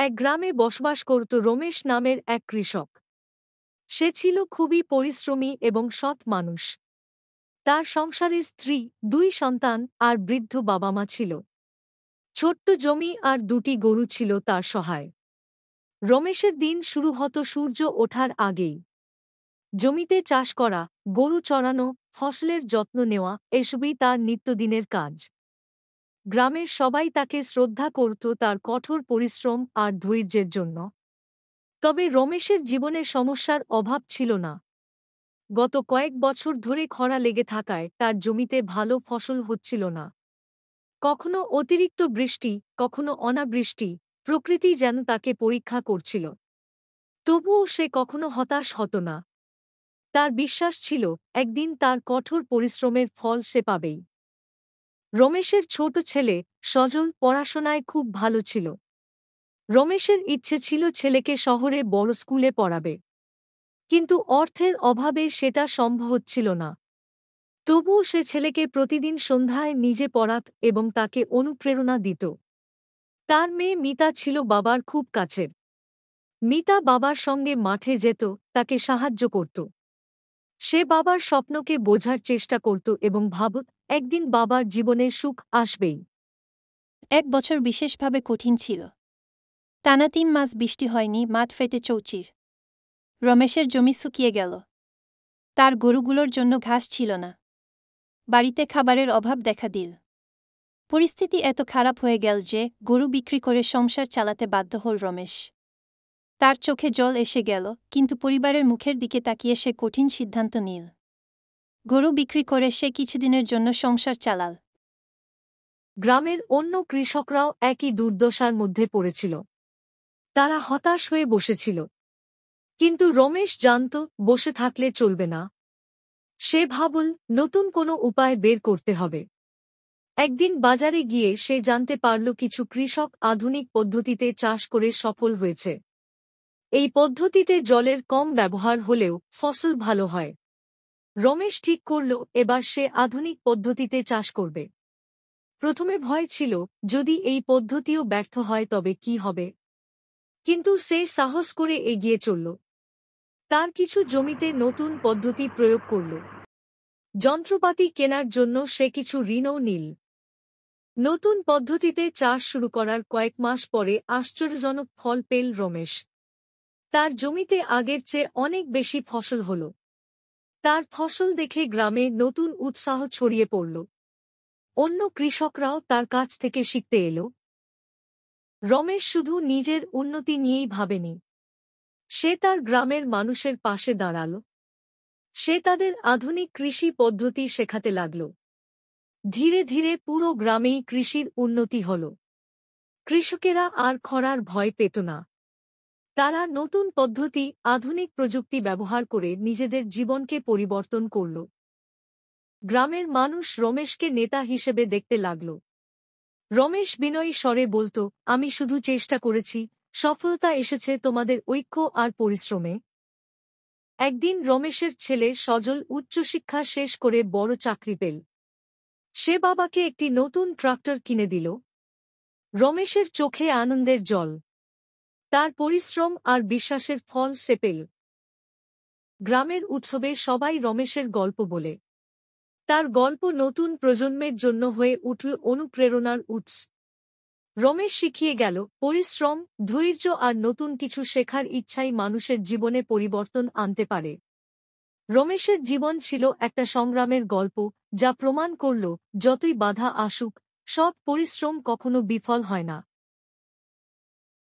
এক গ্রামে বসবাস করত রমেশ নামের এক কৃষক। সে ছিল খুবই পরিশ্রমী এবং সৎ মানুষ। তার সংসারে স্ত্রী, 2 সন্তান আর বৃদ্ধ বাবা মা ছিল। ছোট্ট জমি আর 2টি গরু ছিল তার সহায়। রমেশের দিন শুরু হতো সূর্য ওঠার আগেই। জমিতে চাষ করা, গরু চড়ানো, ফসলের যত্ন নেওয়া এসবই তার নিত্যদিনের কাজ। গ্রামের সবাই তাকে শ্রদ্ধা করত তার কঠোর পরিশ্রম আর ধৈর্যের জন্য। তবে রমেশের জীবনে সমস্যার অভাব ছিল না। গত কয়েক বছর ধরে খরা লেগে থাকায় তার জমিতে ভালো ফসল হচ্ছিল না। কখনো অতিরিক্ত বৃষ্টি, কখনো অনাবৃষ্টি, প্রকৃতি যেন তাকে পরীক্ষা করছিল। তবুও সে কখনো হতাশ হতো না। তার বিশ্বাস ছিল একদিন তার কঠোর পরিশ্রমের ফল সে পাবেই। রমেশের ছোট ছেলে সজল পড়াশোনায় খুব ভালো ছিল। রমেশের ইচ্ছে ছিল ছেলেকে শহরে বড় স্কুলে পড়াবে, কিন্তু অর্থের অভাবে সেটা সম্ভব হচ্ছিল না। তবুও সে ছেলেকে প্রতিদিন সন্ধ্যায় নিজে পড়াত এবং তাকে অনুপ্রেরণা দিত। তার মেয়ে মিতা ছিল বাবার খুব কাছের। মিতা বাবার সঙ্গে মাঠে যেত, তাকে সাহায্য করত। সে বাবার স্বপ্নকে বোঝার চেষ্টা করত এবং ভাবত একদিন বাবার জীবনে সুখ আসবেই। 1 বছর বিশেষভাবে কঠিন ছিল। টানা 3 মাস বৃষ্টি হয়নি, মাঠ ফেটে চৌচির। রমেশের জমি শুকিয়ে গেল। তার গরুগুলোর জন্য ঘাস ছিল না। বাড়িতে খাবারের অভাব দেখা দিল। পরিস্থিতি এত খারাপ হয়ে গেল যে গরু বিক্রি করে সংসার চালাতে বাধ্য হল রমেশ। তার চোখে জল এসে গেল, কিন্তু পরিবারের মুখের দিকে তাকিয়ে সে কঠিন সিদ্ধান্ত নিল। গরু বিক্রি করে সে কিছুদিনের জন্য সংসার চালাল। গ্রামের অন্য কৃষকরাও একই দুর্দশার মধ্যে পড়েছিল। তারা হতাশ হয়ে বসেছিল। কিন্তু রমেশ জানত বসে থাকলে চলবে না। সে ভাবল নতুন কোনো উপায় বের করতে হবে। একদিন বাজারে গিয়ে সে জানতে পারল কিছু কৃষক আধুনিক পদ্ধতিতে চাষ করে সফল হয়েছে। এই পদ্ধতিতে জলের কম ব্যবহার হলেও ফসল ভালো হয়। রমেশ ঠিক করল এবার সে আধুনিক পদ্ধতিতে চাষ করবে। প্রথমে ভয় ছিল, যদি এই পদ্ধতিও ব্যর্থ হয় তবে কি হবে। কিন্তু সে সাহস করে এগিয়ে চলল। তার কিছু জমিতে নতুন পদ্ধতি প্রয়োগ করল। যন্ত্রপাতি কেনার জন্য সে কিছু ঋণও নিল। নতুন পদ্ধতিতে চাষ শুরু করার কয়েক মাস পরে আশ্চর্যজনক ফল পেল রমেশ। তার জমিতে আগের চেয়ে অনেক বেশি ফসল হল। তার ফসল দেখে গ্রামে নতুন উৎসাহ ছড়িয়ে পড়ল। অন্য কৃষকরাও তার কাছ থেকে শিখতে এল। রমেশ শুধু নিজের উন্নতি নিয়েই ভাবেনি। সে তার গ্রামের মানুষের পাশে দাঁড়াল। সে তাদের আধুনিক কৃষি পদ্ধতি শেখাতে লাগল। ধীরে ধীরে পুরো গ্রামেই কৃষির উন্নতি হল। কৃষকেরা আর খরার ভয় পেত না। তারা নতুন পদ্ধতি, আধুনিক প্রযুক্তি ব্যবহার করে নিজেদের জীবনকে পরিবর্তন করল। গ্রামের মানুষ রমেশকে নেতা হিসেবে দেখতে লাগল। রমেশ বিনয়ী স্বরে বলত, আমি শুধু চেষ্টা করেছি, সফলতা এসেছে তোমাদের ঐক্য আর পরিশ্রমে। একদিন রমেশের ছেলে সজল উচ্চশিক্ষা শেষ করে বড় চাকরি পেল। সে বাবাকে একটি নতুন ট্রাক্টর কিনে দিল। রমেশের চোখে আনন্দের জল। তার পরিশ্রম আর বিশ্বাসের ফল সে পেল। গ্রামের উৎসবে সবাই রমেশের গল্প বলে। তার গল্প নতুন প্রজন্মের জন্য হয়ে উঠল অনুপ্রেরণার উৎস। রমেশ শিখিয়ে গেল, পরিশ্রম, ধৈর্য আর নতুন কিছু শেখার ইচ্ছাই মানুষের জীবনে পরিবর্তন আনতে পারে। রমেশের জীবন ছিল একটা সংগ্রামের গল্প, যা প্রমাণ করল যতই বাধা আসুক, সৎ পরিশ্রম কখনো বিফল হয় না।